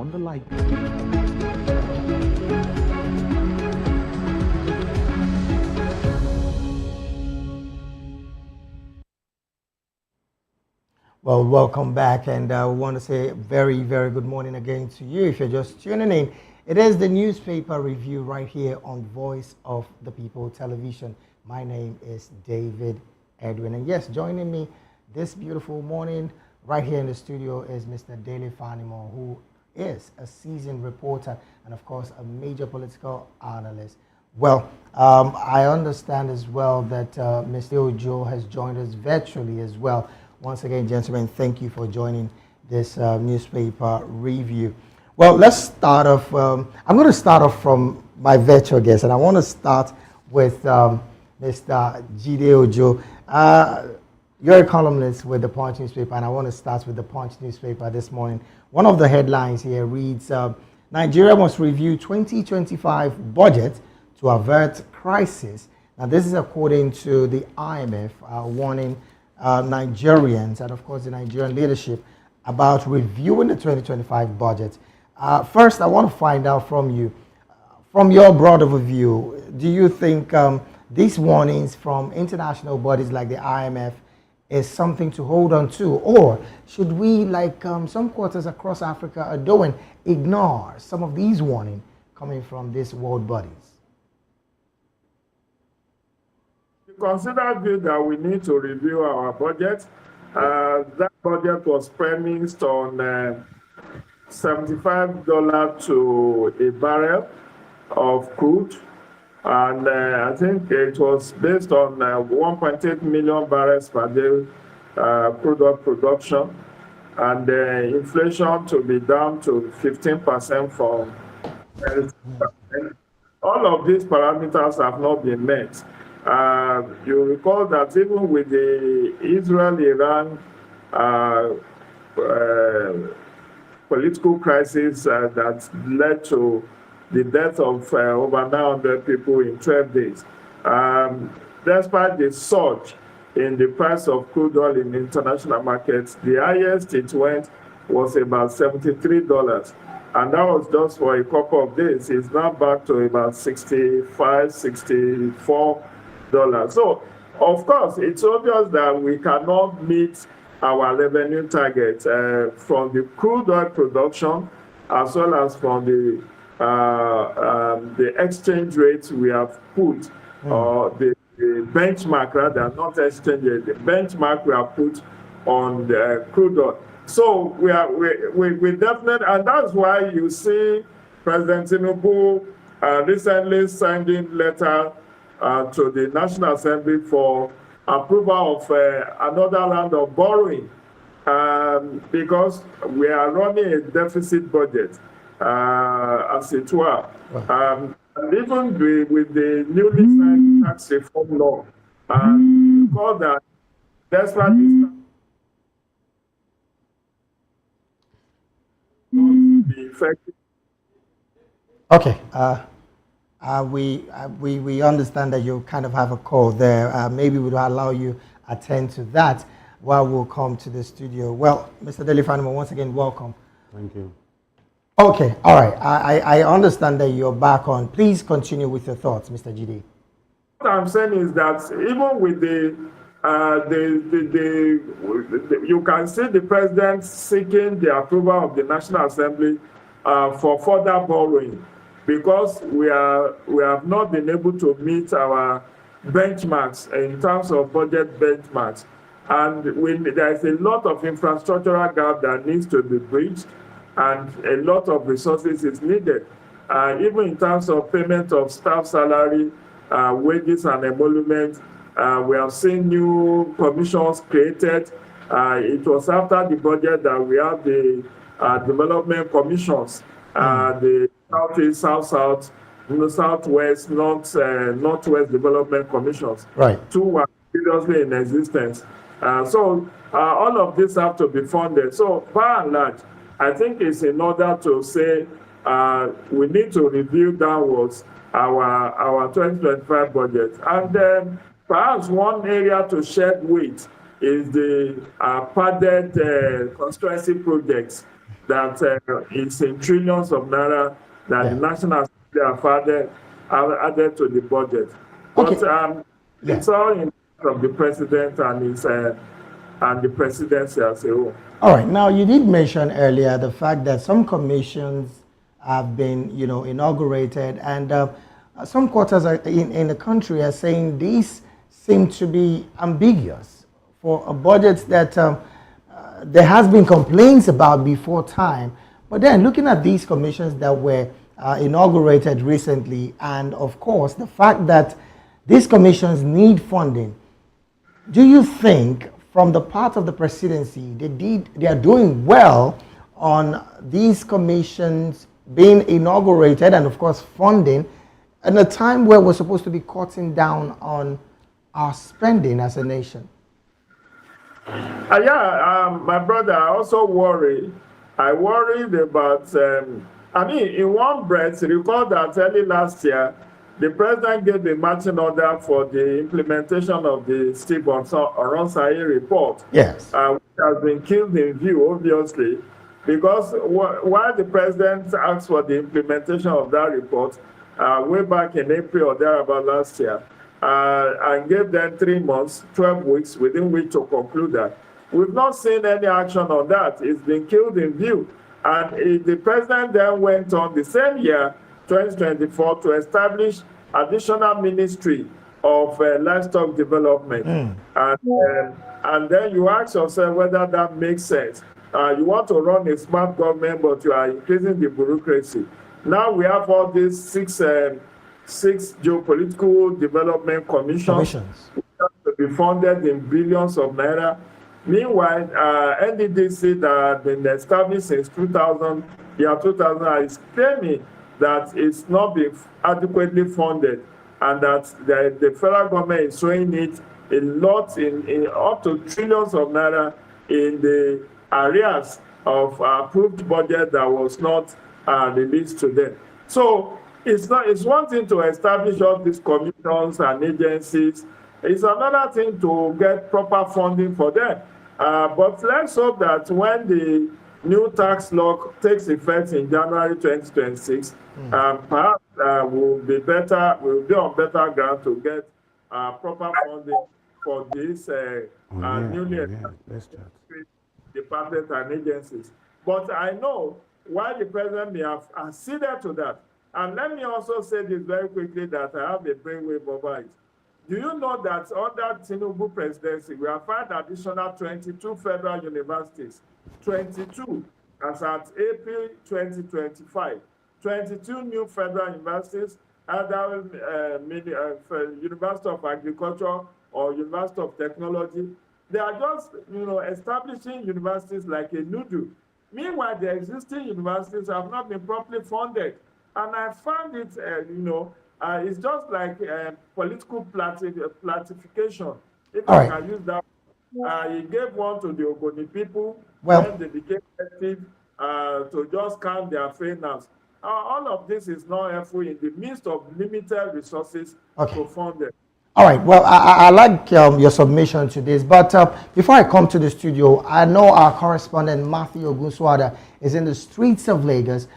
on the like. Well, welcome back, and we want to say very, very good morning again to you. If you're just tuning in, it is the newspaper review right here on Voice of the People Television. My name is David Edwin, and yes, joining me this beautiful morning right here in the studio is Mr. Dele Fanimo, who is a seasoned reporter and, of course, a major political analyst. Well, I understand as well that Mr. Ojo has joined us virtually as well. Once again, gentlemen, thank you for joining this newspaper review. Well, let's start off. I'm going to start off from my virtual guest, and I want to start with Mr. Jide Ojo. You're a columnist with the Punch newspaper, and I want to start with the Punch newspaper this morning. One of the headlines here reads, Nigeria must review 2025 budget to avert crisis. Now, this is according to the IMF warning Nigerians and, of course, the Nigerian leadership about reviewing the 2025 budget. First, I want to find out from you, from your broad overview, do you think these warnings from international bodies like the IMF is something to hold on to, or should we, like some quarters across Africa are doing, ignore some of these warnings coming from these world bodies? Consider this that we need to review our budget. That budget was premised on $75 to a barrel of crude, and I think it was based on 1.8 million barrels per day crude oil production, and inflation to be down to 15% from 10%. All of these parameters have not been met. You recall that even with the Israel-Iran political crisis that led to the death of over 900 people in 12 days, despite the surge in the price of crude oil in international markets, the highest it went was about $73. And that was just for a couple of days. It's now back to about $65, $64. So, of course, it's obvious that we cannot meet our revenue target from the crude oil production as well as from the exchange rates we have put, or the benchmark rather, not exchange rate, the benchmark we have put on the crude oil. So we definitely, and that's why you see President Tinubu recently sending letter to the National Assembly for approval of another round of borrowing, because we are running a deficit budget, as it were. And even with the newly signed tax reform law, you call that despite this not be effective. Okay. We understand that you kind of have a call there. Maybe we'll allow you attend to that while we'll come to the studio. Well, Mr. Dele Fanimo, once again, welcome. Thank you. Okay, all right. I understand that you're back on. Please continue with your thoughts, Mr. GD. What I'm saying is that even with you can see the president seeking the approval of the National Assembly for further borrowing, because we have not been able to meet our benchmarks in terms of budget benchmarks. And there is a lot of infrastructural gap that needs to be bridged, and a lot of resources is needed. Even in terms of payment of staff salary, wages and emolument, we have seen new commissions created. It was after the budget that we have the development commissions, the Southeast, South-South, Southwest, Northwest Development Commissions. Right. Two were previously in existence. So all of this have to be funded. So by and large, I think it's in order to say we need to review downwards our 2025 budget. And then perhaps one area to shed weight is the padded constituency projects. that is in trillions of naira that the Yeah. National Assembly have added to the budget. But Okay. Yeah. it's all in from the president and the presidency as a whole. All right. Now, you did mention earlier the fact that some commissions have been, inaugurated, and some quarters in the country are saying these seem to be ambiguous for a budget that there has been complaints about before time. But then, looking at these commissions that were inaugurated recently, and of course, the fact that these commissions need funding, do you think, from the part of the presidency, they are doing well on these commissions being inaugurated and, of course, funding at a time where we're supposed to be cutting down on our spending as a nation? Yeah, my brother, I also worry. I worried about, I mean, in one breath, recall that early last year, the president gave the marching order for the implementation of the Steve Oronsaye report, Yes. which has been killed in view, obviously, because while the president asked for the implementation of that report way back in April or thereabout last year, and gave them 3 months, 12 weeks within which to conclude that. We've not seen any action on that. It's been killed in view. And the president then went on the same year, 2024, to establish additional ministry of livestock development. And then you ask yourself whether that makes sense. You want to run a smart government, but you are increasing the bureaucracy. Now we have all these six geopolitical development commissions which have to be funded in billions of naira. Meanwhile, NDDC that has been established since 2000, year 2000, is claiming that it's not been adequately funded and that the federal government is showing it a lot in up to trillions of naira in the arrears of approved budget that was not released to them. So it's one thing to establish all these commissions and agencies. It's another thing to get proper funding for them. But let's hope that when the new tax law takes effect in January 2026, perhaps we'll be on better ground to get proper funding for these newly established departments and agencies. But I know why the president may have acceded to that. And let me also say this very quickly that I have a brainwave over it. Do you know that under Tinubu presidency, we have found additional 22 federal universities, 22 as at April 2025, 22 new federal universities, either University of Agriculture or University of Technology. They are just, establishing universities like a noodle. Meanwhile, the existing universities have not been properly funded. And I found it, it's just like political platification, if All I right. can use that. He gave one to the Ogoni people Well, when they became active to just count their failures. All of this is not helpful in the midst of limited resources okay. to fund them. All right. Well, I like your submission to this, but before I come to the studio, I know our correspondent Matthew Ogunswada is in the streets of Lagos,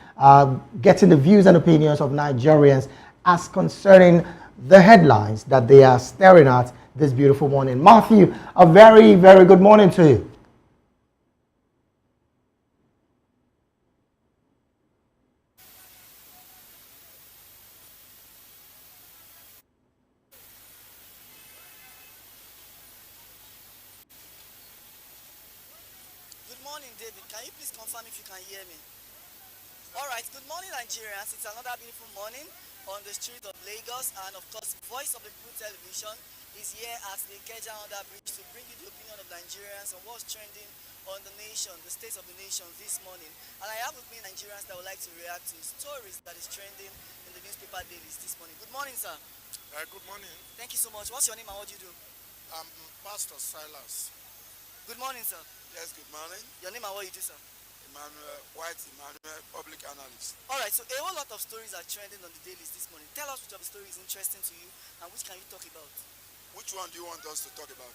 getting the views and opinions of Nigerians as concerning the headlines that they are staring at this beautiful morning. Matthew, a very, very good morning to you. Good morning, David. Can you please confirm if you can hear me? All right. Good morning, Nigerians. It's another beautiful morning on the street of Lagos, and of course, Voice of the People Television is here at the Ikeja Under Bridge to bring you the opinion of Nigerians on what's trending on the nation, the states of the nation this morning. And I have with me Nigerians that would like to react to stories that is trending in the newspaper dailies this morning. Good morning, sir. Good morning. Thank you so much. What's your name and what do you do? I'm Pastor Silas. Good morning, sir. Yes, good morning. Your name and what you do, sir? Emmanuel White, Emmanuel, public analyst. All right, so a whole lot of stories are trending on the dailies this morning. Tell us which of the stories is interesting to you and which can you talk about? Which one do you want us to talk about?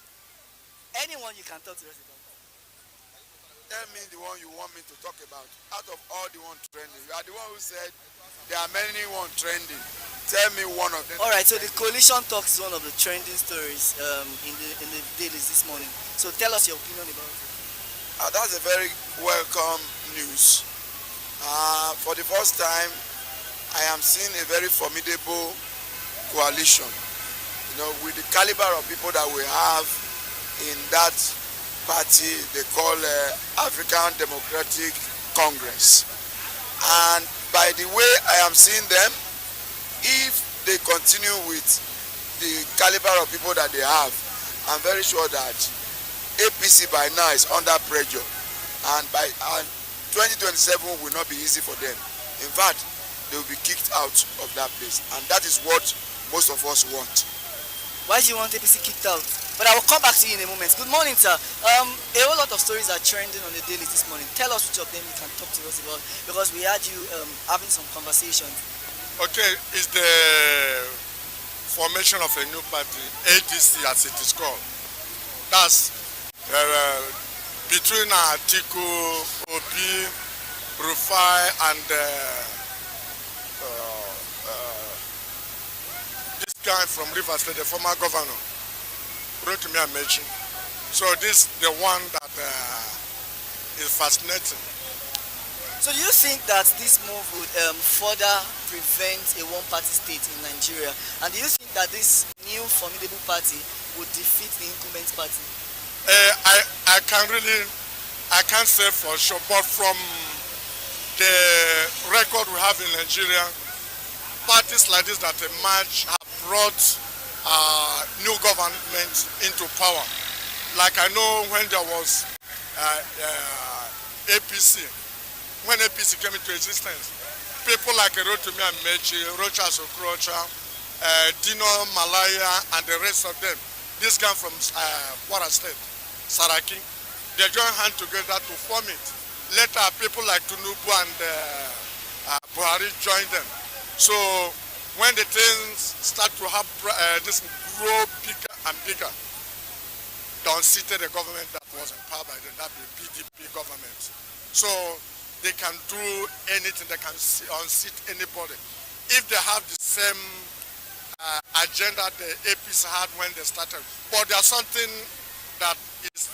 Anyone you can talk to us about. Tell me the one you want me to talk about. Out of all the one trending, you are the one who said there are many one trending. Tell me one of them. All right, so the coalition talks is one of the trending stories in the dailies this morning. So tell us your opinion about it. That's a very welcome news. For the first time, I am seeing a very formidable coalition. You know, with the caliber of people that we have in that party they call African Democratic Congress. And by the way I am seeing them, if they continue with the caliber of people that they have, I'm very sure that APC by now is under pressure, and 2027 will not be easy for them. In fact, they will be kicked out of that place, and that is what most of us want. Why do you want APC kicked out? But I will come back to you in a moment. Good morning, sir. A whole lot of stories are trending on the daily this morning. Tell us which of them you can talk to us about, because we had you having some conversations. Okay, it's the formation of a new party, ADC as it is called. That's between Atiku, Obi, Rufai, and this guy from Rivers State, the former governor, Rotimi Amechi. So this is the one that is fascinating. So do you think that this move would further prevent a one-party state in Nigeria? And do you think that this new formidable party would defeat the incumbent party? I can't say for sure, but from the record we have in Nigeria, parties like this that emerge have brought new government into power. Like I know when there was APC, when APC came into existence, people like Rotimi Amechi, Rochas Okrocha, Dino Malaya, and the rest of them, this guy from Kwara State, Saraki, they joined hands together to form it. Later, people like Tinubu and Buhari joined them. So when the things start to have this grow bigger and bigger, they unseated the government that was in power by then, that the PDP government. So they can do anything, they can unseat anybody. If they have the same agenda the APC had when they started. But there's something that is,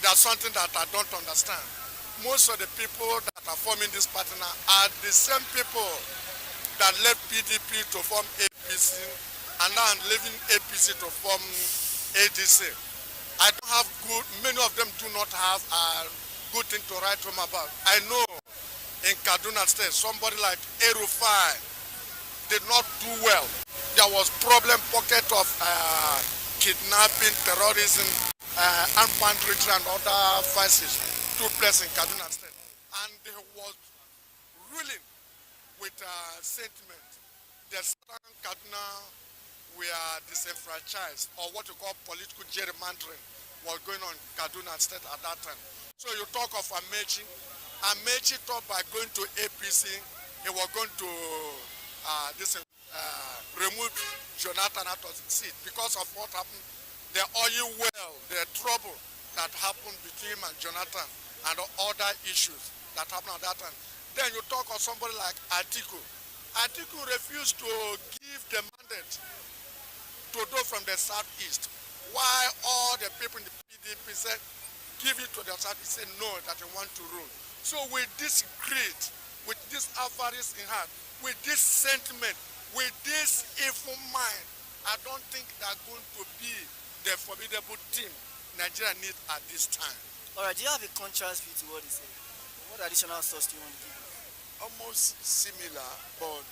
there's something that I don't understand. Most of the people that are forming this party now are the same people that left PDP to form APC and now leaving APC to form ADC. I don't have many of them do not have a good thing to write home about. I know in Kaduna State, somebody like Erufai did not do well. There was problem pocket of kidnapping, terrorism, armed banditry and other vices took place in Kaduna State. And he was ruling with sentiment. The southern Kaduna were disenfranchised, or what you call political gerrymandering was going on in Kaduna State at that time. So you talk of Amechi. Amechi thought by going to APC, he was going to remove Jonathan out of the seat because of what happened, the oil well, the trouble that happened between him and Jonathan and other issues that happened at that time. Then you talk of somebody like Atiku. Atiku refused to give the mandate to those from the southeast. Why all the people in the PDP said, give it to the southeast, said no, that they want to rule. So with this greed, with this avarice in heart, with this sentiment, with this evil mind, I don't think they're going to be the formidable team Nigeria needs at this time. All right, do you have a contrast view to what he said? What additional source do you want to give? Almost similar, but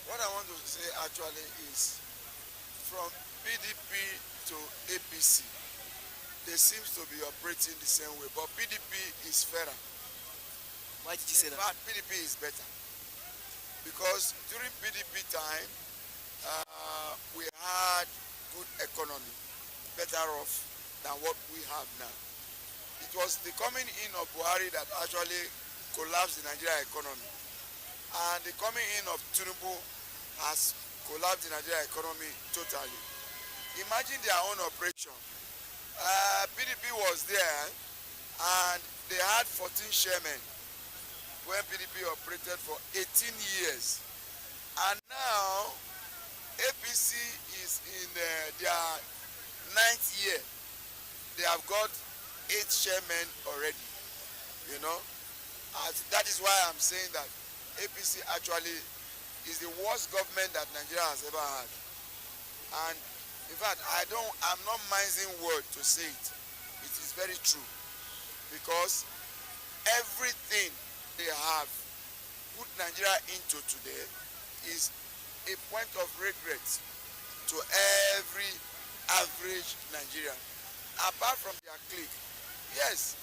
what I want to say actually is from PDP to APC, they seem to be operating the same way, but PDP is fairer. Why did you say that? In fact, PDP is better. Because during PDP time, we had good economy, better off than what we have now. It was the coming in of Buhari that actually collapsed the Nigerian economy. And the coming in of Tinubu has collapsed the Nigerian economy totally. Imagine their own operation. PDP was there and they had 14 chairmen when PDP operated for 18 years. And now APC is in their 9th year. They have got 8 chairmen already, you know. And that is why I'm saying that APC actually is the worst government that Nigeria has ever had. And in fact, I'm not mincing word to say it. It is very true. Because everything they have put Nigeria into today is a point of regret to every average Nigerian. Apart from their clique, yes,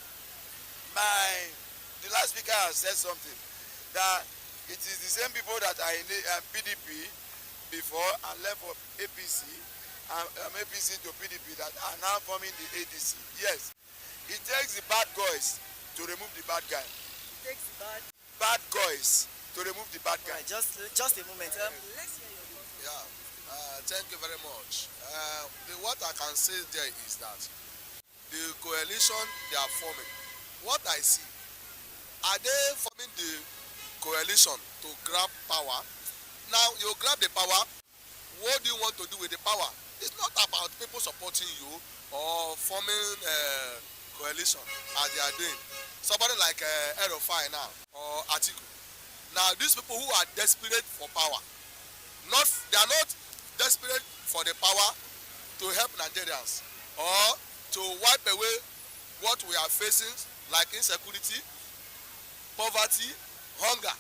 the last speaker has said something, that it is the same people that are in PDP before and left for APC, APC to PDP, that are now forming the ADC. Yes, it takes the bad guys to remove the bad guy. It takes the bad guys to remove the bad guy. Right, just a moment. Let's hear your thoughts. Yeah, thank you very much. What I can say there is that the coalition they are forming, what I see, are they forming the coalition to grab power? Now, you grab the power, what do you want to do with the power? It's not about people supporting you or forming a coalition as they are doing. Somebody like Erofai now or Atiku. Now, these people who are desperate for power, they are not desperate for the power to help Nigerians or to wipe away what we are facing, like insecurity, poverty, hunger.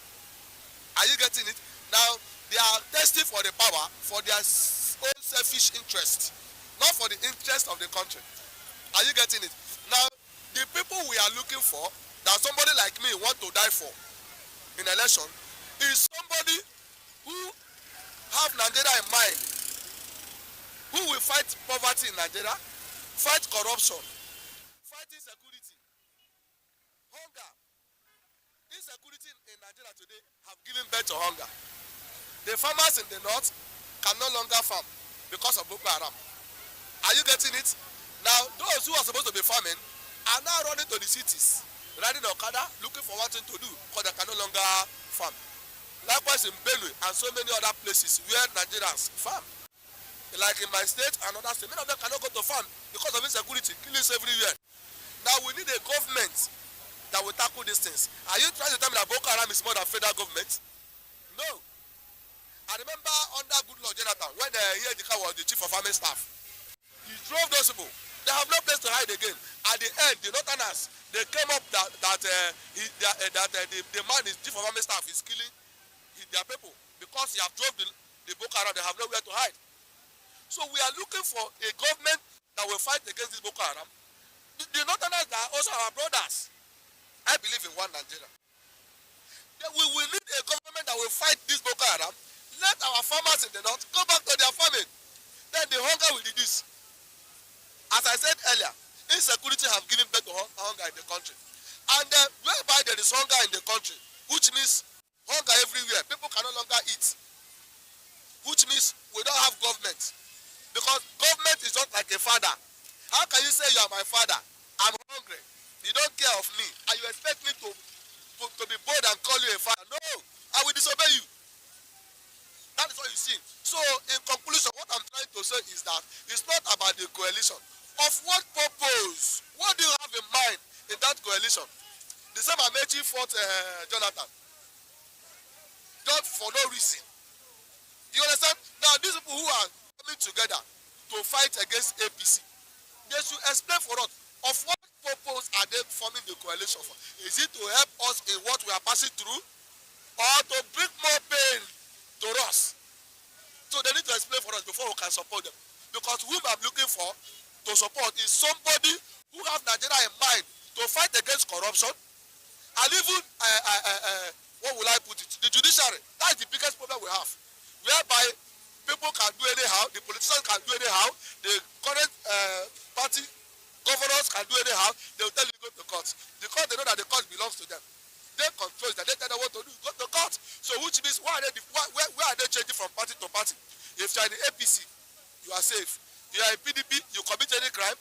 Are you getting it? Now, they are thirsty for the power for their own selfish interest, not for the interest of the country. Are you getting it? Now, the people we are looking for, that somebody like me want to die for in election, is somebody who have Nigeria in mind, who will fight poverty in Nigeria, fight corruption, fight insecurity, hunger. Insecurity in Nigeria today have given birth to hunger. The farmers in the north can no longer farm because of Boko Haram. Are you getting it? Now, those who are supposed to be farming are now running to the cities, riding Okada, looking for one thing to do because they can no longer farm. Likewise in Benue and so many other places where Nigerians farm. Like in my state and other states, many of them cannot go to farm because of insecurity, killings everywhere. Now we need a government that will tackle these things. Are you trying to tell me that Boko Haram is more than federal government? No. I remember under Goodluck Jonathan, when Yedika was the chief of army staff, he drove those people. They have no place to hide again. At the end, the Northerners, they came up that the man is chief of army staff is killing their people because he have drove the Boko Haram. They have nowhere to hide. So we are looking for a government that will fight against this Boko Haram. The Northerners are also our brothers. I believe in one Nigeria. We will need a government that will fight this Boko Haram. Let our farmers in the north go back to their farming. Then the hunger will reduce. As I said earlier, insecurity have given birth to hunger in the country. And whereby there is hunger in the country, which means hunger everywhere, people can no longer eat. Which means we don't have government. Because government is not like a father. How can you say you are my father? I'm hungry. You don't care of me. And you expect me to be bold and call you a father? No, I will disobey you. That is what you see. So, in conclusion, what I'm trying to say is that it's not about the coalition. Of what purpose? What do you have in mind in that coalition? The same Amechi fought Jonathan. Just for no reason. You understand? Now, these people who are coming together to fight against APC, they should explain for us, of what purpose are they forming the coalition for? Is it to help us in what we are passing through? Or to bring more pain to us? So they need to explain for us before we can support them. Because whom I'm looking for to support is somebody who have Nigeria in mind to fight against corruption and even, what will I put it, the judiciary. That's the biggest problem we have. Whereby people can do anyhow, the politicians can do anyhow, the current party governors can do anyhow, they will tell you to go to court. Because they know that the court belongs to them. They control that, they tell them what to do, go to court. So which means, where are they changing from party to party? If you are in the APC, you are safe. You are in PDP, you commit any crime,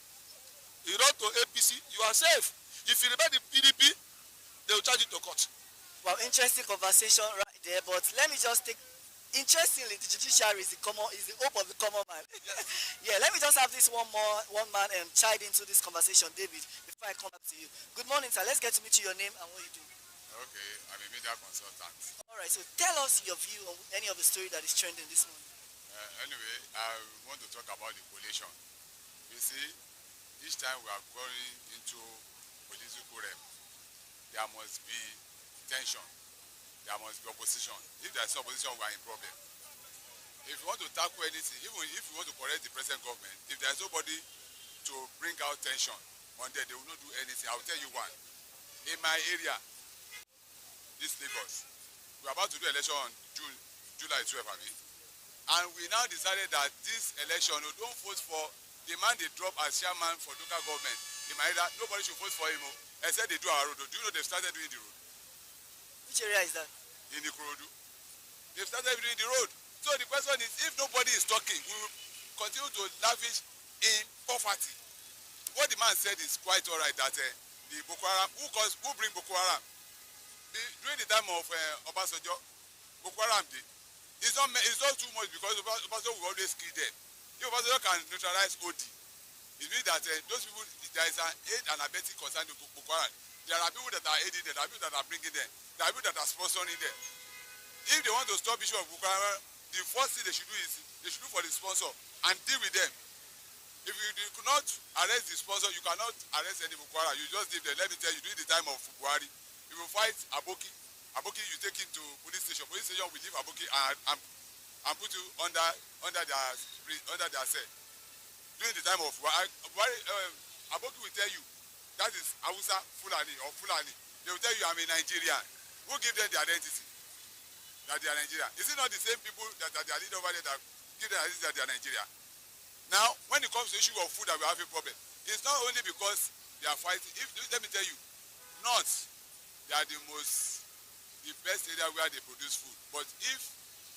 you run to APC, you are safe. If you rebel the PDP, they will charge you to court. Well, interesting conversation right there, but let me just take. Interestingly, the judiciary is the hope of the common man. Yeah, let me just have this one man chide into this conversation, David, before I come back to you. Good morning, sir. Let's get to meet you, your name and what you do. Okay, I'm a media consultant. All right, so tell us your view on any of the story that is trending this morning. Anyway, I want to talk about the coalition. You see, each time we are going into political realm, there must be tension. There must be opposition. If there is opposition, we are in problem. If you want to tackle anything, even if you want to correct the present government, if there is nobody to bring out tension on there, they will not do anything. I will tell you one. In my area, this Lagos, we are about to do election on July 12, and we now decided that this election, we don't vote for the man they drop as chairman for local government. In my area, nobody should vote for him, except they do our road. Do you know they've started doing the road? Which area is that? In Ikorodu. They've started doing the road. So the question is, if nobody is talking, we will continue to lavish in poverty. What the man said is quite all right, that the Boko Haram, who bring Boko Haram? During the time of Obasanjo, Boko Haram did. It's not too much because Obasanjo will always kill them. If Obasanjo can neutralize OD, it means that those people, there is an aid and abetting concern to Boko Haram. There are people that are aiding them, there are people that are bringing them, there are people that are sponsoring them. If they want to stop issue of Boko Haram, the first thing they should do is they should look for the sponsor and deal with them. If you could not arrest the sponsor, you cannot arrest any Boko Haram. You just leave them. Let me tell you, during the time of Buhari, if you fight Aboki, you take him to police station. Police station will leave Aboki and put you under their cell. During the time of Buhari, Aboki will tell you that is Hausa Fulani or Fulani. They will tell you I'm a Nigerian. Who give them the identity that they are Nigerian? Is it not the same people that are their leader over there that give them the identity that they are Nigerian? Now, when it comes to the issue of food that we have a problem, it's not only because they are fighting. Let me tell you, North, they are the best area where they produce food. But if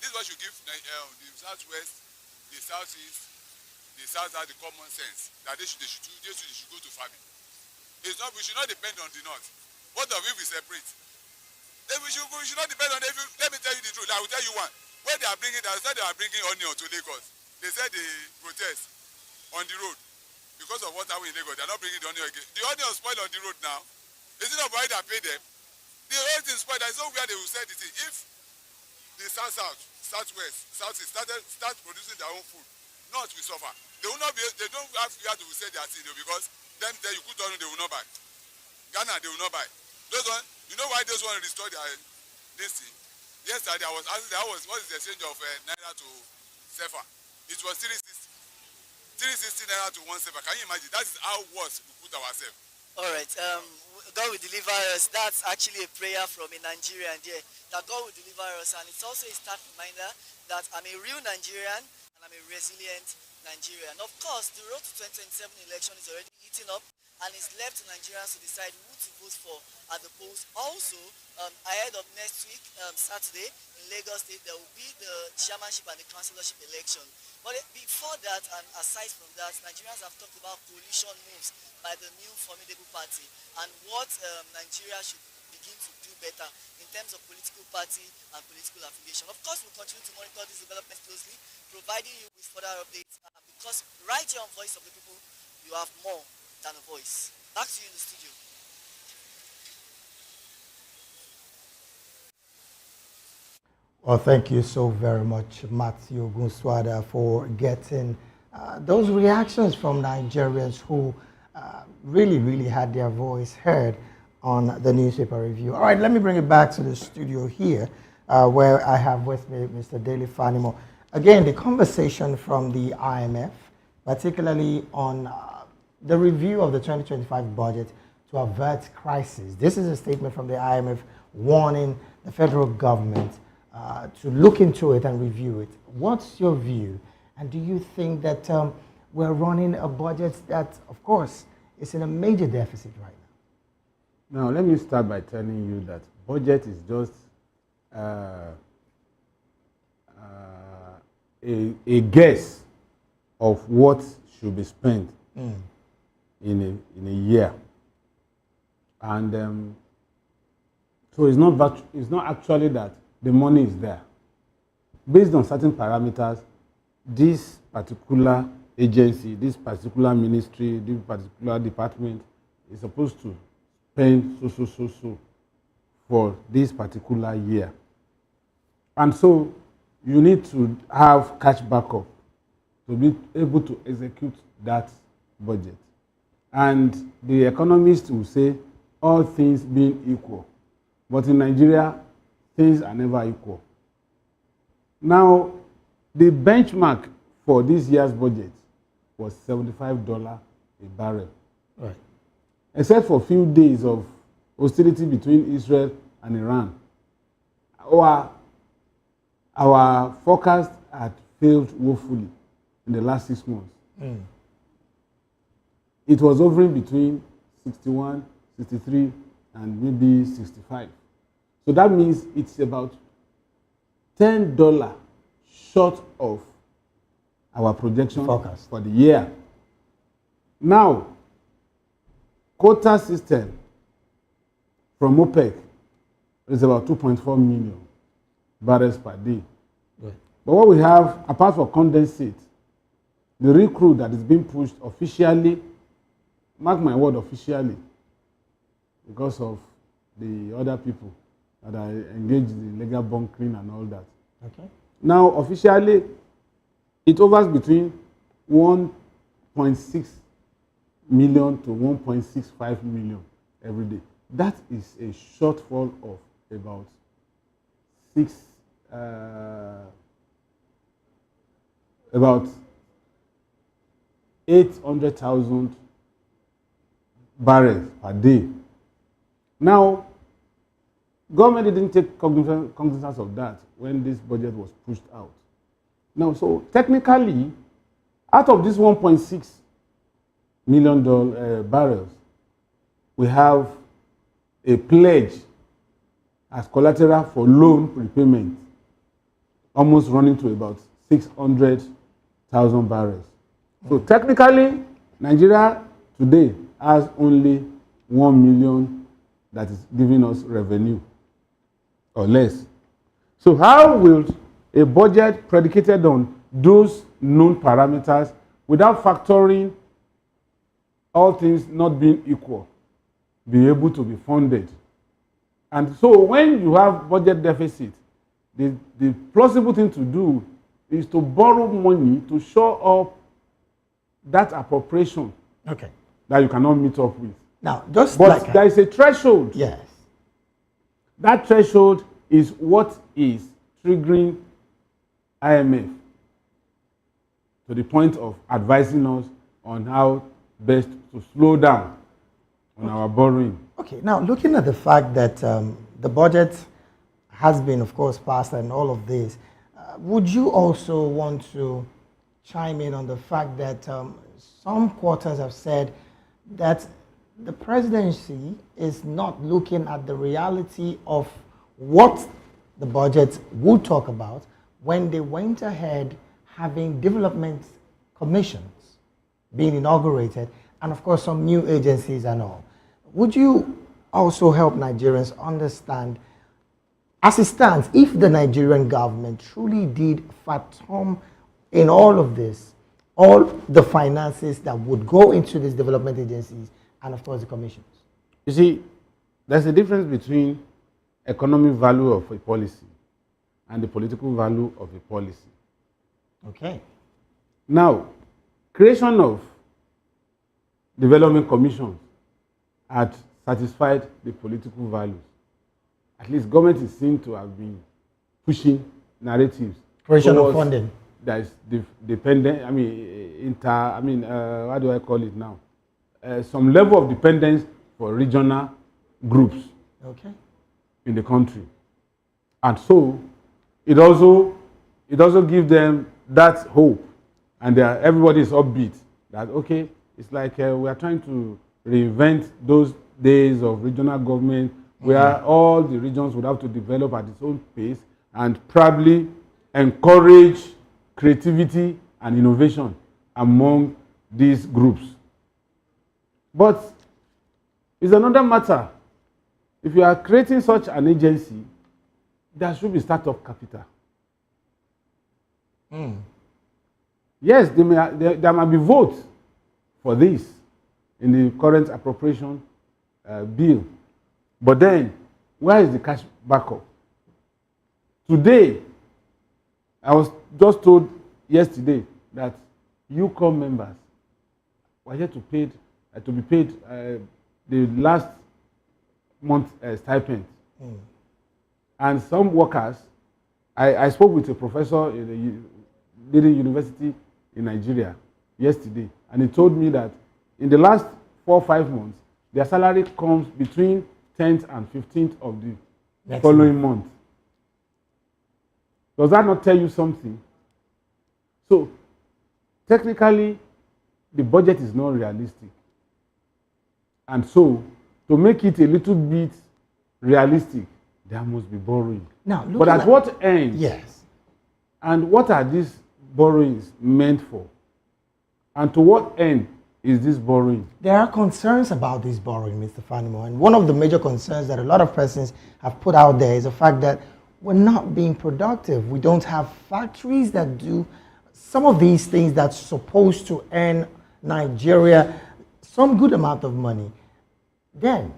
this is what you give the Southwest, the Southeast, the South has the common sense that they should go to farming. It's not, we should not depend on the North. What of if we separate? Then we should not depend on them. Let me tell you the truth. I will tell you one. When they are bringing onion to Lagos, they said they protest on the road because of what happened in Lagos. They are not bringing the onion again. The onion spoiled on the road now. Is it not why they pay them? The whole thing spoiled. There is nowhere they will sell the thing. If the Southwest, Southeast start producing their own food, North will suffer. They will not be. They don't have where to sell their thing because them there you put on they will not buy. Ghana they will not buy. Those one, you know why those one restore their this thing? Yesterday I was asking what is the exchange of naira to sefa? It was 360 naira to 1 sefa. Can you imagine? That is how worse we put ourselves. All right. God will deliver us. That's actually a prayer from a Nigerian there. That God will deliver us, and it's also a stark reminder that I'm a real Nigerian and I'm a resilient Nigerian. Of course, the road to 2027 election is already heating up, and it's left to Nigerians to decide who to vote for at the polls. Also, ahead of next week, Saturday, in Lagos State, there will be the chairmanship and the councillorship election. But before that, and aside from that, Nigerians have talked about coalition moves by the new formidable party and what Nigeria should begin to do better in terms of political party and political affiliation. Of course, we'll continue to monitor these developments closely, providing you with further updates, because right here on Voice of the People, you have more than a voice. Back to you in the studio. Well, thank you so very much, Matthew Gunswada, for getting those reactions from Nigerians who really had their voice heard on the newspaper review. All right, let me bring it back to the studio here, where I have with me Mr. Daly Fanimo. Again, the conversation from the IMF, particularly on the review of the 2025 budget to avert crisis. This is a statement from the IMF warning the federal government to look into it and review it. What's your view? And do you think that we're running a budget that, of course, is in a major deficit right now? Now, let me start by telling you that budget is just a guess of what should be spent in a year. And so it's not actually that the money is there. Based on certain parameters, this particular agency, this particular ministry, this particular department is supposed to spend so for this particular year. And so you need to have cash backup to be able to execute that budget. And the economists will say all things being equal. But in Nigeria, things are never equal. Now, the benchmark for this year's budget was $75 a barrel. Right. Except for a few days of hostility between Israel and Iran, our forecast had failed woefully in the last 6 months. It was hovering between 61, 63, and maybe 65. So that means it's about $10 short of our projection Forecast for the year. Now, quota system from OPEC is about 2.4 million barrels per day. Right. But what we have, apart from condensate, the real crude that is being pushed officially, mark my word, officially, because of the other people that are engaged in illegal bunkering and all that. Okay. Now, officially, it hovers between 1.6 million to 1.65 million every day. That is a shortfall of about about 800,000 barrels per day. Now, government didn't take cognizance of that when this budget was pushed out. Now, so technically, out of this 1.6 million barrels, we have a pledge as collateral for loan repayment, almost running to about 600,000 barrels. So technically, Nigeria today has only 1 million that is giving us revenue, or less. So how will a budget predicated on those known parameters without factoring all things not being equal be able to be funded? And so when you have budget deficit, the plausible thing to do is to borrow money to shore up that appropriation that you cannot meet up with. Now, just but like there is a threshold. Yes. That threshold is what is triggering IMF to the point of advising us on how best to slow down on our borrowing. Okay, now looking at the fact that the budget has been, of course, passed and all of this, would you also want to chime in on the fact that some quarters have said that the presidency is not looking at the reality of what the budget would talk about when they went ahead having development commissions being inaugurated and, of course, some new agencies and all? Would you also help Nigerians understand, as it stands, if the Nigerian government truly did fathom in all of this, all the finances that would go into these development agencies and, of course, the commissions? You see, there's a difference between economic value of a policy and the political value of a policy. Okay. Now, creation of development commissions had satisfied the political values. At least government is seen to have been pushing narratives. Creation of funding. That is dependent, what do I call it now? Some level of dependence for regional groups in the country. And so, it also gives them that hope. And everybody is upbeat that, okay, it's like we are trying to reinvent those days of regional government where all the regions would have to develop at its own pace and probably encourage creativity and innovation. among these groups. But It's another matter. If you are creating such an agency, there should be startup capital. Yes, there might be votes for this in the current appropriation bill. But then, where is the cash backup? Today, I was just told yesterday that UCOM members were yet to be paid the last month stipend. And some workers, I spoke with a professor in a leading university in Nigeria yesterday, and he told me that in the last 4 or 5 months, their salary comes between 10th and 15th of the following month. Does that not tell you something? So, technically, the budget is not realistic. And so, to make it a little bit realistic, there must be borrowing. Now, but at what end? Yes. And what are these borrowings meant for? And to what end is this borrowing? There are concerns about this borrowing, Mr. Fanimo, and one of the major concerns that a lot of persons have put out there is the fact that we're not being productive. We don't have factories that do some of these things that's supposed to earn Nigeria some good amount of money. Then,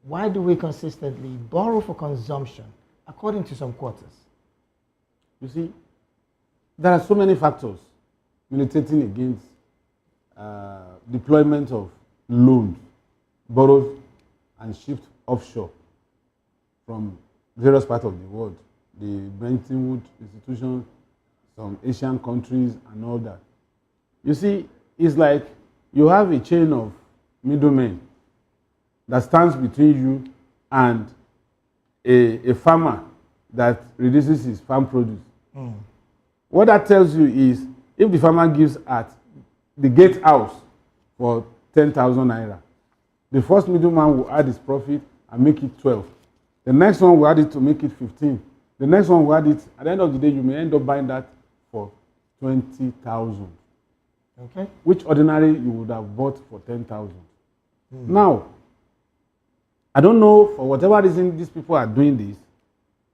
why do we consistently borrow for consumption, according to some quarters? You see, there are so many factors militating against deployment of loans borrowed and shipped offshore from various parts of the world, the Bretton Woods institutions, some Asian countries, and all that. You see, it's like you have a chain of middlemen that stands between you and a farmer that reduces his farm produce. What that tells you is, if the farmer gives at the gatehouse for 10,000 naira, the first middleman will add his profit and make it 12. The next one will add it to make it 15. The next one will add it. At the end of the day, you may end up buying that for 20,000. Okay. Which ordinarily you would have bought for 10,000. Now, I don't know for whatever reason these people are doing this,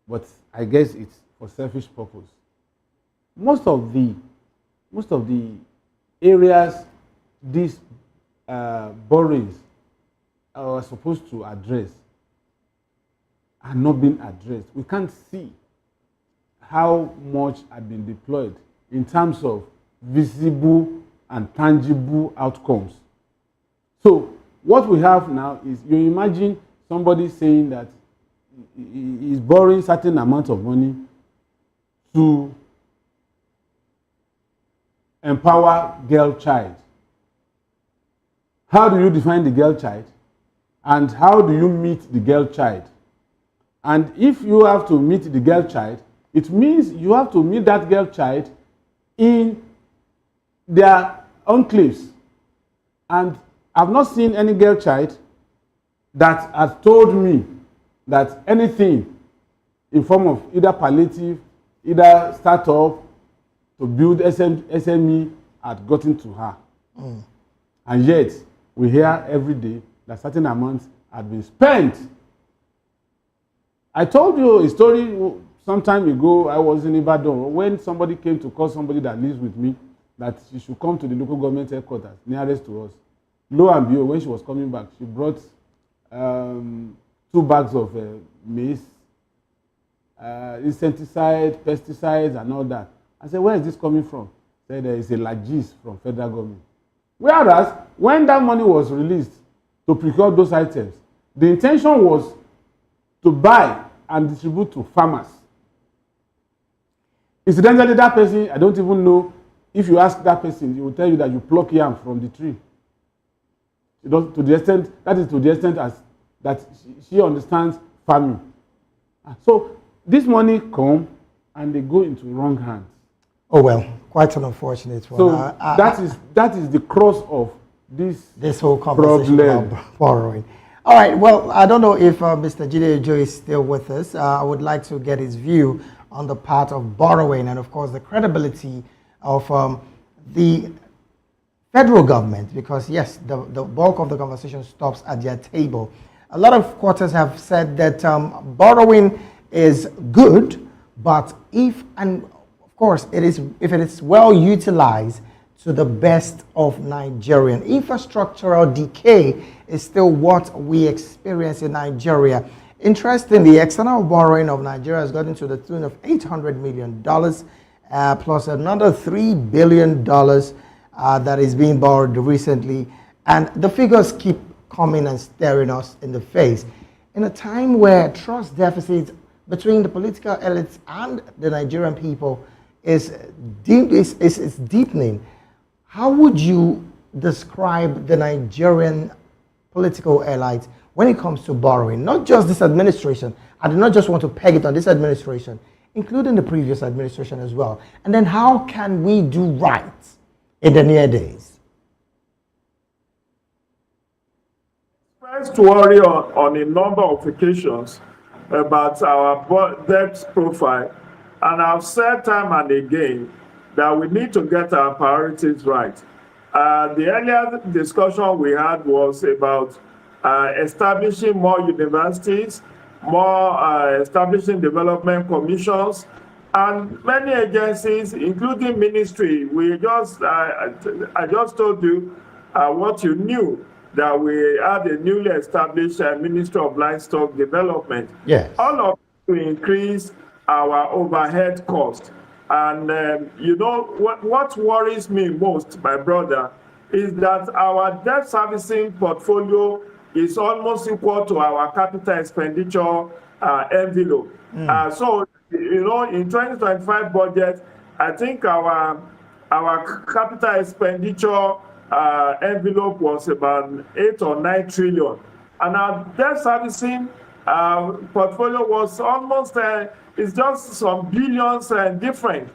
but I guess it's for selfish purpose. Most of the areas these borrowings are supposed to address are not being addressed. We can't see how much had been deployed in terms of visible and tangible outcomes. So what we have now is, you imagine somebody saying that he is borrowing certain amount of money to empower girl child. How do you define the girl child? And how do you meet the girl child? And if you have to meet the girl child, it means you have to meet that girl child in their enclaves. And I've not seen any girl child that has told me that anything in form of either palliative, either startup to build SME had gotten to her. And yet, we hear every day that certain amounts had been spent. I told you a story some time ago. I was in Ibadan when somebody came to call somebody that lives with me that she should come to the local government headquarters nearest to us. Lo and behold, when she was coming back, she brought 2 bags of maize, insecticide, pesticides, and all that. I said, where is this coming from? She said, there is a largesse from federal government. Whereas, when that money was released to procure those items, the intention was to buy and distribute to farmers. Incidentally, that person, I don't even know, if you ask that person, he will tell you that you pluck yam from the tree. To the extent as that she understands farming. So this money come and they go into wrong hands. Oh well, quite an unfortunate one. So that is the cross of this whole conversation problem. About borrowing. All right. Well, I don't know if Mr. Jide Joe is still with us. I would like to get his view on the part of borrowing and, of course, the credibility of the federal government, because yes, the bulk of the conversation stops at their table. A lot of quarters have said that borrowing is good, but if, and of course, if it is well utilized to the best of Nigerian. Infrastructural decay is still what we experience in Nigeria. Interestingly, external borrowing of Nigeria has gotten to the tune of $800 million, plus another $3 billion that is being borrowed recently. And the figures keep coming and staring us in the face. In a time where trust deficits between the political elites and the Nigerian people is deepening, how would you describe the Nigerian political elites when it comes to borrowing? Not just this administration. I do not just want to peg it on this administration, including the previous administration as well. And then how can we do right in the near days? First, worry on a number of occasions about our debt profile. And I've said time and again that we need to get our priorities right. The earlier discussion we had was about establishing more universities, establishing development commissions, and many agencies, including ministry. I just told you what you knew, that we had a newly established Ministry of Livestock Development. Yes. All of it to increase our overhead cost. And what worries me most, my brother, is that our debt servicing portfolio is almost equal to our capital expenditure envelope. So, in 2025 budget, I think our capital expenditure envelope was about 8 or 9 trillion. And our debt servicing portfolio was almost, it's just some billions different.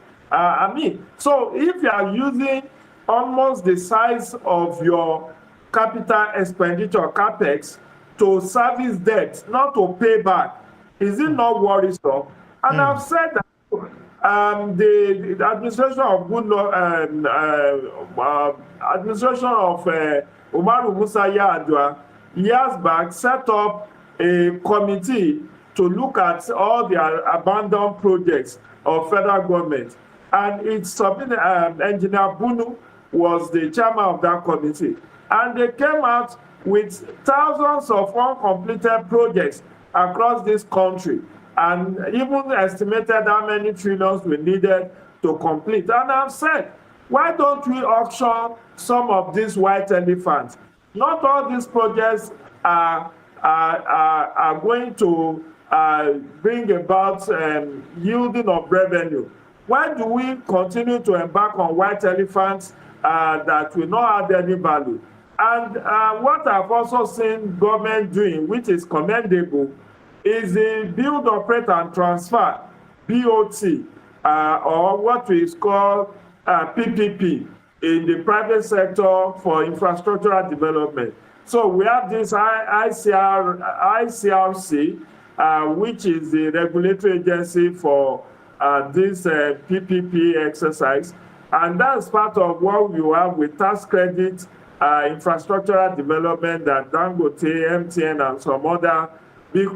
So if you are using almost the size of your capital expenditure, capex, to service debt, not to pay back, is it not worrisome? And I've said that the administration of administration of Umaru Musa Yar'Adua years back set up a committee to look at all the abandoned projects of federal government, and it's Engineer Bunu was the chairman of that committee, and they came out with thousands of uncompleted projects across this country, and even estimated how many trillions we needed to complete. And I've said, why don't we auction some of these white elephants? Not all these projects are going to bring about yielding of revenue. Why do we continue to embark on white elephants that will not add any value? And what I've also seen government doing, which is commendable, is the build, operate, and transfer, BOT, or what we call PPP in the private sector for infrastructural development. So we have this ICRC, which is the regulatory agency for this PPP exercise. And that's part of what you have with tax credit, infrastructural development that Dangote, MTN, and some other big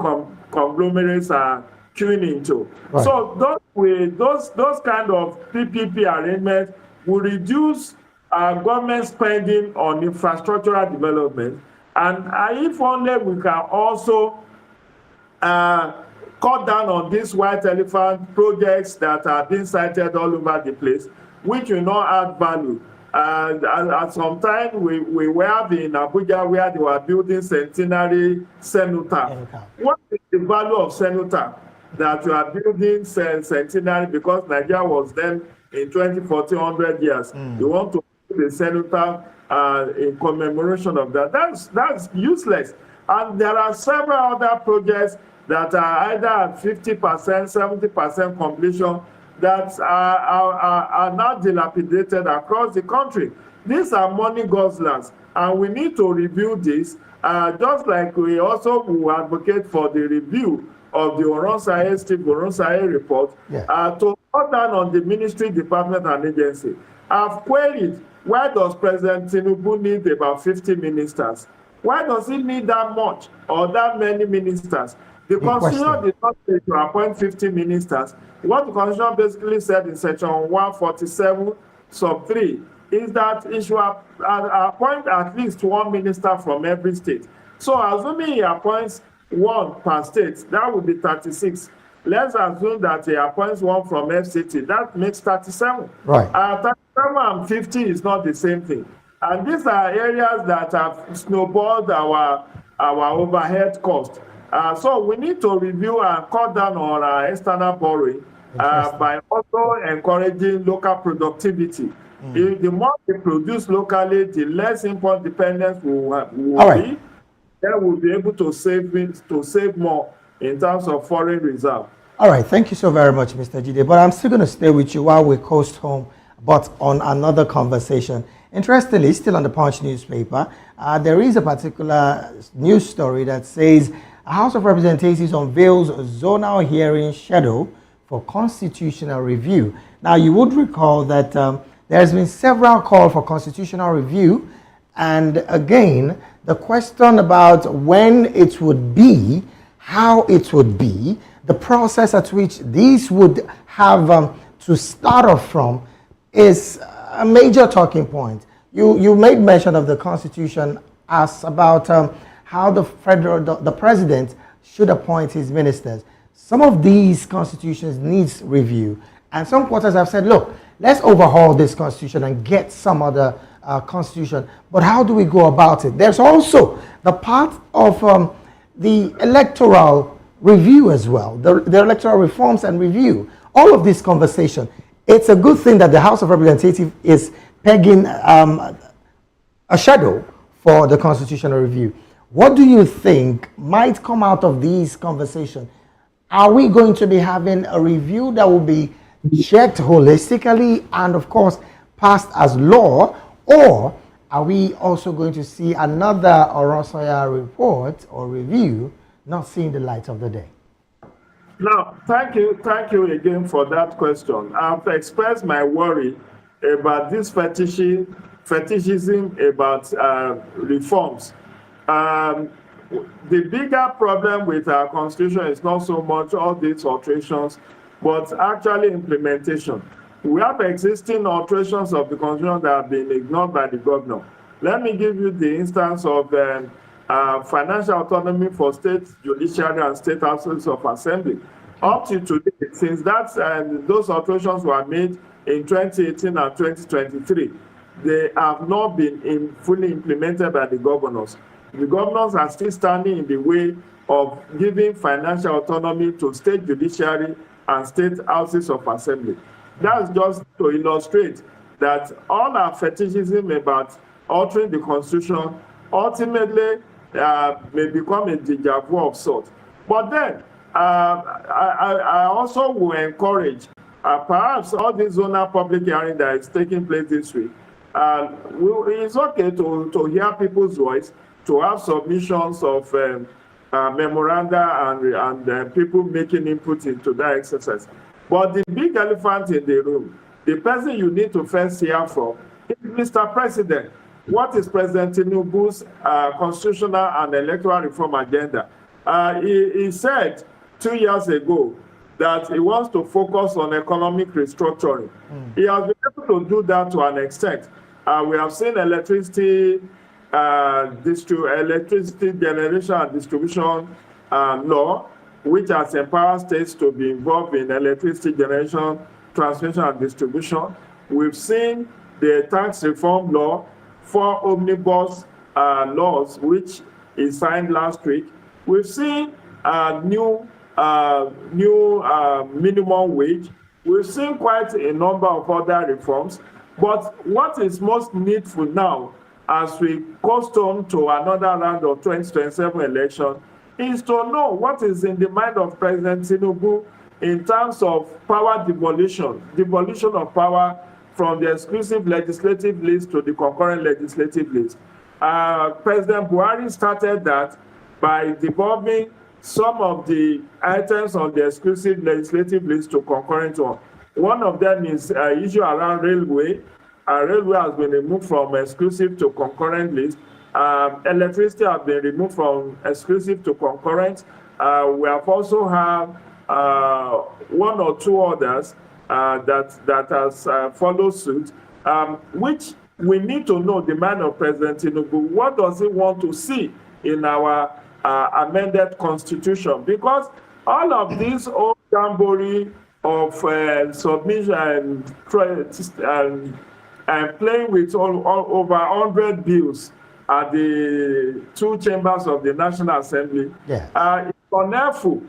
conglomerates are queuing into. Right. So those kind of PPP arrangements will reduce government spending on infrastructural development. And if only we can also cut down on these white elephant projects that are being cited all over the place, which will not add value. At some time, we were in Abuja where they were building centenary cenotaph. What is the value of cenotaph that you are building centenary, because Nigeria was then in 2040, 100 years. You want to build a cenotaph in commemoration of that. That's useless. And there are several other projects that are either at 50%, 70% completion that are now dilapidated across the country. These are money guzzlers, and we need to review this, just like we also will advocate for the review of the Steve Oronsaye report, to cut down on the ministry, department, and agency. I've queried, why does President Tinubu need about 50 ministers? Why does he need that much or that many ministers? The Big Constitution question. did not say to appoint 50 ministers. What the Constitution basically said in section 147, sub 3, is that it should appoint at least one minister from every state. So assuming he appoints one per state, that would be 36. Let's assume that he appoints one from FCT. That makes 37. Right. 37 and 50 is not the same thing. And these are areas that have snowballed our overhead cost. So we need to review and cut down on our external borrowing by also encouraging local productivity. If the more we produce locally, the less import dependence will be. Then we'll be able to save more in terms of foreign reserve. All right, thank you so very much, Mr. Jide. But I'm still going to stay with you while we coast home, but on another conversation. Interestingly, still on the Punch newspaper, there is a particular news story that says a House of Representatives unveils a zonal hearing schedule for constitutional review. Now, you would recall that there has been several calls for constitutional review, and again, the question about when it would be, how it would be, the process at which these would have to start off from is a major talking point. You made mention of the Constitution as about how the president should appoint his ministers. Some of these constitutions needs review, and some quarters have said, look, let's overhaul this constitution and get some other constitution. But how do we go about it? There's also the part of the electoral review as well, the electoral reforms and review. All of this conversation, it's a good thing that the House of Representatives is pegging a schedule for the constitutional review. What do you think might come out of these conversations? Are we going to be having a review that will be checked holistically and, of course, passed as law, or are we also going to see another Orosoya report or review not seeing the light of the day? Now, thank you again for that question. I've expressed my worry about this fetishism about reforms. The bigger problem with our constitution is not so much all these alterations, but actually implementation. We have existing alterations of the constitution that have been ignored by the governor. Let me give you the instance of financial autonomy for state judiciary and state houses of assembly. Up to today, since those alterations were made in 2018 and 2023, they have not been fully implemented by the governors. The governors are still standing in the way of giving financial autonomy to state judiciary and state houses of assembly. That's just to illustrate that all our fetishism about altering the constitution ultimately may become a deja vu of sort. But then, I also will encourage perhaps all this zonal public hearing that is taking place this week. It's okay to hear people's voice, to have submissions of memoranda and people making input into that exercise. But the big elephant in the room, the person you need to first hear from, is Mr. President. What is President Tinubu's constitutional and electoral reform agenda? He said 2 years ago that he wants to focus on economic restructuring. He has been able to do that to an extent. We have seen electricity generation and distribution law, which has empowered states to be involved in electricity generation, transmission, and distribution. We've seen the tax reform law, 4 omnibus laws, which he signed last week. We've seen new minimum wage. We've seen quite a number of other reforms. But what is most needful now, as we coast on to another round of 2027 election, is to know what is in the mind of President Tinubu in terms of power devolution of power from the exclusive legislative list to the concurrent legislative list. President Buhari started that by devolving some of the items on the exclusive legislative list to concurrent one. One of them is issue around railway, Railway has been removed from exclusive to concurrent list. Electricity has been removed from exclusive to concurrent. We have also have one or two others that has followed suit, which we need to know the mind of President Tinubu. What does he want to see in our amended constitution? Because all of these old jamboree of submission and playing with all over 100 bills at the two chambers of the National Assembly, yes, it's unhelpful.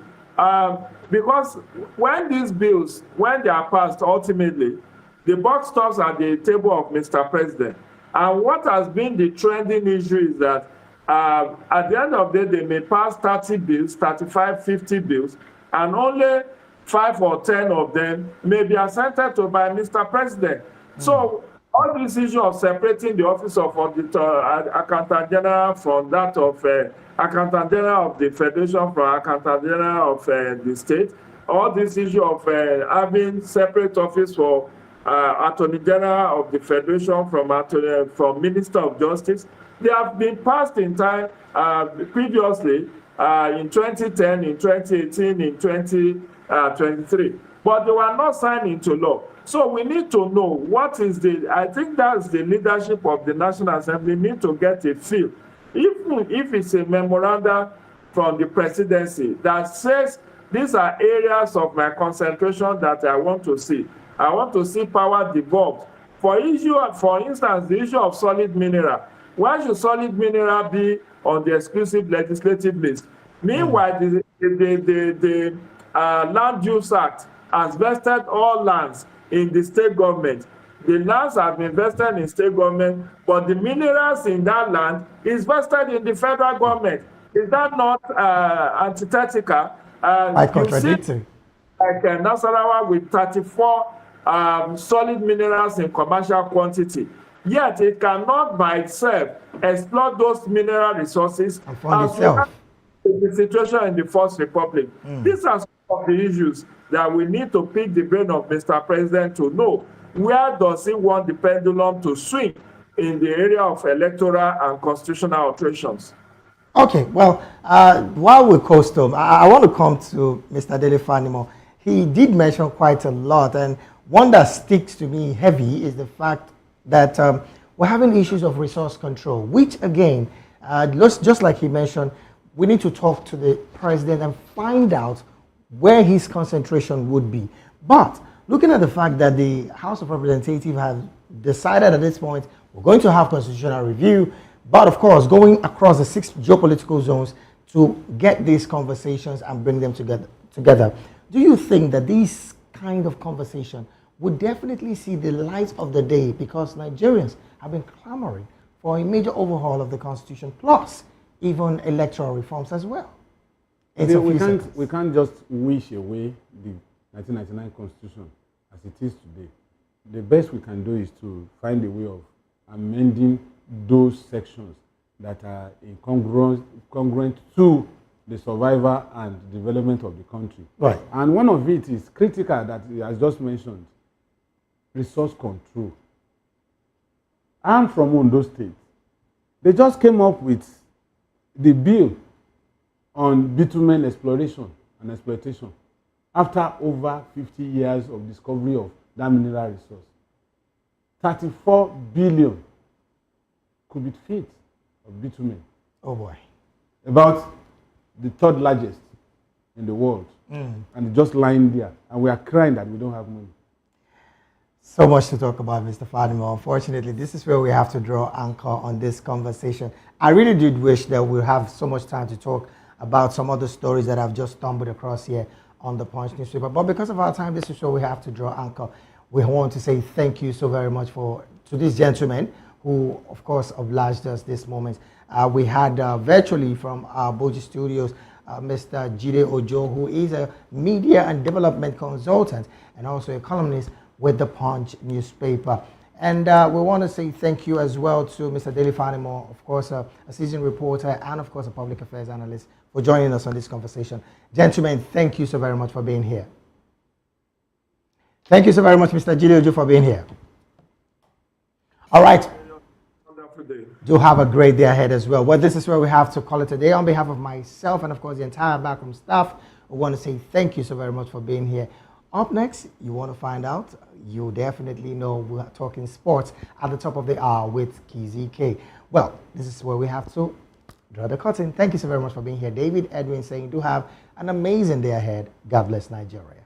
Because when these bills, when they are passed, ultimately, the buck stops at the table of Mr. President. And what has been the trending issue is that at the end of the day, they may pass 30 bills, 35, 50 bills, and only 5 or 10 of them may be assented to by Mr. President. So all this issue of separating the office of auditor, accountant general from that of accountant general of the federation from accountant general of the state, all this issue of having separate office for attorney general of the federation from minister of justice, they have been passed in time previously in 2010, in 2018, in 2023, but they were not signed into law. So we need to know what is I think that's the leadership of the National Assembly need to get a feel. If it's a memorandum from the presidency that says these are areas of my concentration that I want to see. I want to see power devolved. For instance, the issue of solid mineral. Why should solid mineral be on the exclusive legislative list? Meanwhile, the Land Use Act has vested all lands in the state government. The lands have been vested in state government, but the minerals in that land is vested in the federal government. Is that not antithetical? quite contradictory. Like Nasarawa with 34 solid minerals in commercial quantity. Yet it cannot by itself exploit those mineral resources And fund itself. The situation in the First Republic. These are some of the issues that we need to pick the brain of Mr. President to know where does he want the pendulum to swing in the area of electoral and constitutional alterations. Okay, well, while we're custom, I want to come to Mr. Dele Fanimo. He did mention quite a lot, and one that sticks to me heavy is the fact that we're having issues of resource control, which again, just like he mentioned, we need to talk to the president and find out where his concentration would be. But looking at the fact that the House of Representatives have decided at this point we're going to have constitutional review, but of course going across the 6 geopolitical zones to get these conversations and bring them together. Do you think that these kind of conversation would definitely see the light of the day, because Nigerians have been clamoring for a major overhaul of the constitution, plus even electoral reforms as well? We can't just wish away the 1999 constitution as it is today. The best we can do is to find a way of amending those sections that are congruent to the survival and development of the country. Right. And one of it is critical that he has just mentioned, resource control. I'm from Ondo State. They just came up with the bill on bitumen exploration and exploitation after over 50 years of discovery of that mineral resource. 34 billion cubic feet of bitumen. Oh boy. About the 3rd largest in the world. And just lying there. And we are crying that we don't have money. So much to talk about, Mr. Fadimo. Unfortunately, this is where we have to draw anchor on this conversation. I really did wish that we'll have so much time to talk about some other stories that I've just stumbled across here on the Punch newspaper. But because of our time, this is where we have to draw anchor. We want to say thank you so very much to this gentleman who, of course, obliged us this moment. We had virtually from our Boji Studios, Mr. Jide Ojo, who is a media and development consultant and also a columnist with the Punch newspaper. And we want to say thank you as well to Mr. Dele Fanimo, of course, a seasoned reporter and, of course, a public affairs analyst, for joining us on this conversation. Gentlemen, thank you so very much for being here. Thank you so very much, Mr. Jide Ojo, for being here. All right. Wonderful day. Do have a great day ahead as well. Well, this is where we have to call it a day. On behalf of myself and, of course, the entire backroom staff, I want to say thank you so very much for being here. Up next, you want to find out, you definitely know we're talking sports at the top of the hour with Kizzy K. Well, this is where we have to draw the curtain. Thank you so very much for being here. David Edwin saying, do have an amazing day ahead. God bless Nigeria.